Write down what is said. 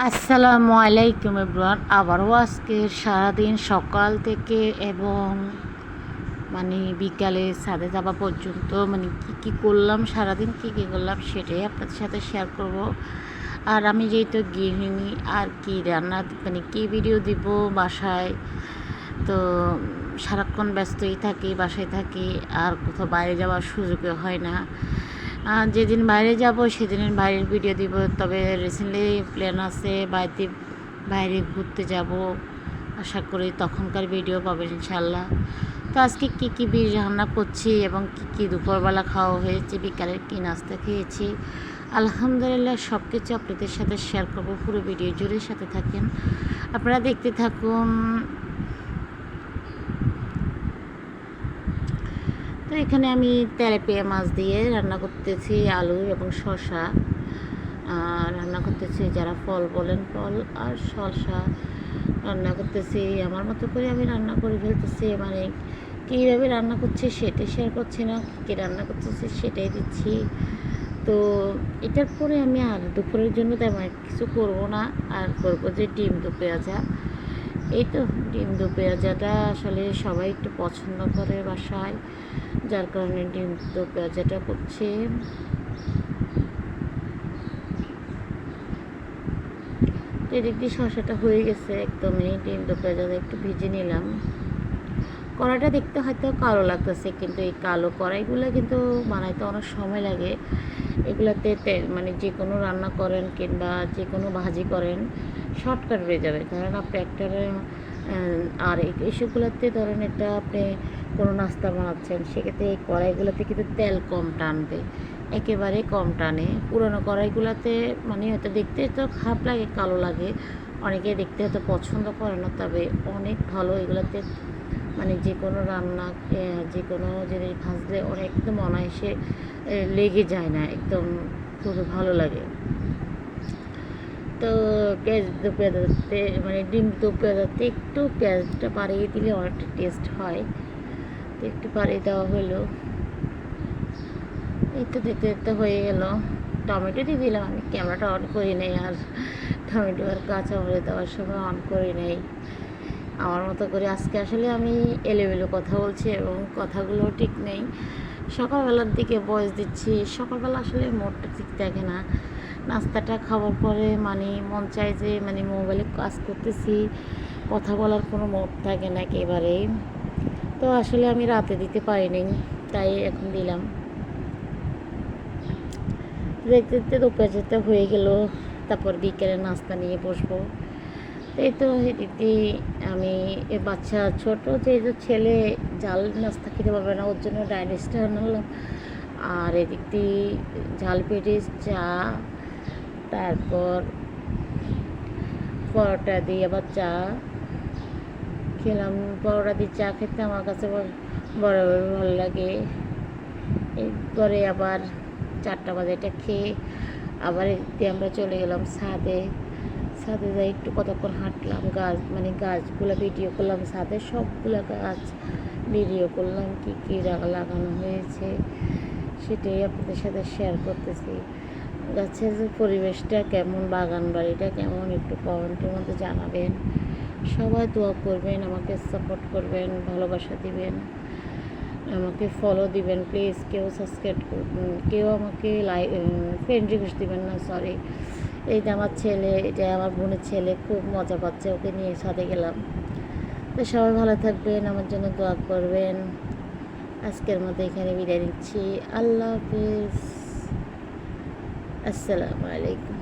আসসালামু আলাইকুম এভরিওয়ান। আবারও আজকে সারাদিন সকাল থেকে এবং বিকালে ছাদে যাওয়া পর্যন্ত কি করলাম, সারাদিন কি করলাম সেটাই আপনাদের সাথে শেয়ার করব। আর আমি যেহেতু গৃহিণী, আর কি রান্না কি ভিডিও দিব বাসায়, তো সারাক্ষণ ব্যস্তই থাকি, বাসায় থাকি, আর কোথাও বাইরে যাওয়ার সুযোগও হয় না। যেদিন বাইরে যাব সেদিনের বাইরের ভিডিও দিব। তবে রিসেন্টলি প্ল্যান আছে বাইরে ঘুরতে যাব, আশা করি তখনকার ভিডিও পাবেন ইনশাল্লাহ। তো আজকে কী রান্না করছি এবং কী দুপুরবেলা খাওয়া হয়েছে, বিকালের কী নাস্তা খেয়েছি, আলহামদুলিল্লাহ সব কিছু আপনাদের সাথে শেয়ার করব। পুরো ভিডিও জুড়ে সাথে থাকেন, আপনারা দেখতে থাকুন। তো এখানে আমি তেলাপিয়া মাছ দিয়ে রান্না করতেছি, আলু এবং শসা রান্না করতেছি, যারা ফল বলেন ফল, আর শসা রান্না করতেছি। আমার মতো করে আমি রান্না করে ফেলতেছি, কীভাবে রান্না করছি সেটাই শেয়ার করছি না, কী রান্না করতেছি সেটাই দিচ্ছি। তো এটার পরে আমি আর দুপুরের জন্য তেমন কিছু করবো না, আর করবো যে ডিম দু পেঁয়াজা। এই তো ডিম দু পেঁয়াজাটা আসলে সবাই একটু পছন্দ করে বাসায়, যার কারণে ডিম দু পেঁয়াজাটা করছি। এদিক দিয়ে শসাটা হয়ে গেছে একদমই, ডিম দু পেঁয়াজাটা একটু ভেজে নিলাম। কড়াইটা দেখতে হয়তো কালো লাগতেছে, কিন্তু এই কালো কড়াইগুলো কিন্তু বানাইতে অনেক সময় লাগে। এগুলাতে তেল যে কোনো রান্না করেন কিংবা যে কোনো ভাজি করেন শর্টকাট হয়ে যাবে, কারণ আপনি একটা আর এসবগুলোতে ধরেন একটা আপনি কোনো নাস্তা বানাচ্ছেন, সেক্ষেত্রে এই কড়াইগুলোতে কিন্তু তেল কম টানবে, একেবারে কম টানে। পুরোনো কড়াইগুলোতে হয়তো দেখতে তো খারাপ লাগে, কালো লাগে, অনেকে দেখতে হয়তো পছন্দ করে না, তবে অনেক ভালো এগুলোতে। যে কোনো রান্না, যে কোনো জিনিস ভাজলে একদম অনায়াসে লেগে যায় না, একদম খুব ভালো লাগে। তো পেঁয়াজ দু পেঁয়াজাতে ডিম দু পেঁয়াজাতে একটু পেঁয়াজটা বাড়িয়ে দিলে অনেকটা টেস্ট হয়, তো একটু বাড়িয়ে দেওয়া হলো। এই তো দেখতে দেখতে হয়ে গেল। টমেটো দিয়ে দিলাম, আমি ক্যামেরাটা অন করি নাই, আর টমেটো আর কাঁচা মরিচ দেওয়ার সময় অন করি নাই। আমার মতো করে আজকে আসলে আমি এলোমেলো কথা বলছি এবং কথাগুলো ঠিক নেই। সকালবেলার দিকে ভয়েস দিচ্ছি, সকালবেলা আসলে মোডটা ঠিক থাকে না। নাস্তাটা খাওয়ার পরে মন চায় যে মোবাইলে কাজ করতেছি, কথা বলার কোনো মোড থাকে না একেবারেই। তো আসলে আমি রাতে দিতে পারিনি, তাই এখন দিলাম। দেখতে দেখতে দুপুর যেতে হয়ে গেল, তারপর বিকেলে নাস্তা নিয়ে বসবো। এই তো এদিক দিয়ে আমি বাচ্চা ছোটো যেহেতু ছেলে ঝাল নাস্তা খেতে পারবে না, ওর জন্য ডাইনিসটা আনলাম। আর এদিক দিয়ে ঝাল পেটিস, চা, তারপর পরোটা দিয়ে আবার চা খেলাম। পরোটা দিয়ে চা খেতে আমার কাছে বরাবর ভালো লাগে। এরপরে আবার 4টা বাজে এটা খেয়ে আবার এদিক আমরা চলে গেলাম ছাদে যাই, একটু কতক্ষণ হাঁটলাম, গাছগুলো ভিডিও করলাম, ছাদে সবগুলো গাছ ভিডিও করলাম, কী লাগানো হয়েছে সেটাই আপনাদের সাথে শেয়ার করতেছি। গাছের যে পরিবেশটা কেমন, বাগান বাড়িটা কেমন, একটু কমেন্টের মধ্যে জানাবেন। সবাই দোয়া করবেন, আমাকে সাপোর্ট করবেন, ভালোবাসা দিবেন, আমাকে ফলো দিবেন প্লিজ। কেউ সাবস্ক্রাইব করবেন, কেউ আমাকে ফ্রেন্ড রিকোয়েস্ট দিবেন না, সরি। এই যে আমার ছেলে, এটা আমার বোনের ছেলে, খুব মজা পাচ্ছে, ওকে নিয়ে সাথে গেলাম। তো সবাই ভালো থাকবেন, আমার জন্য দোয়া করবেন। আজকের মতো এখানে বিদায় নিচ্ছি, আল্লাহ হাফিজ, আসসালামু আলাইকুম।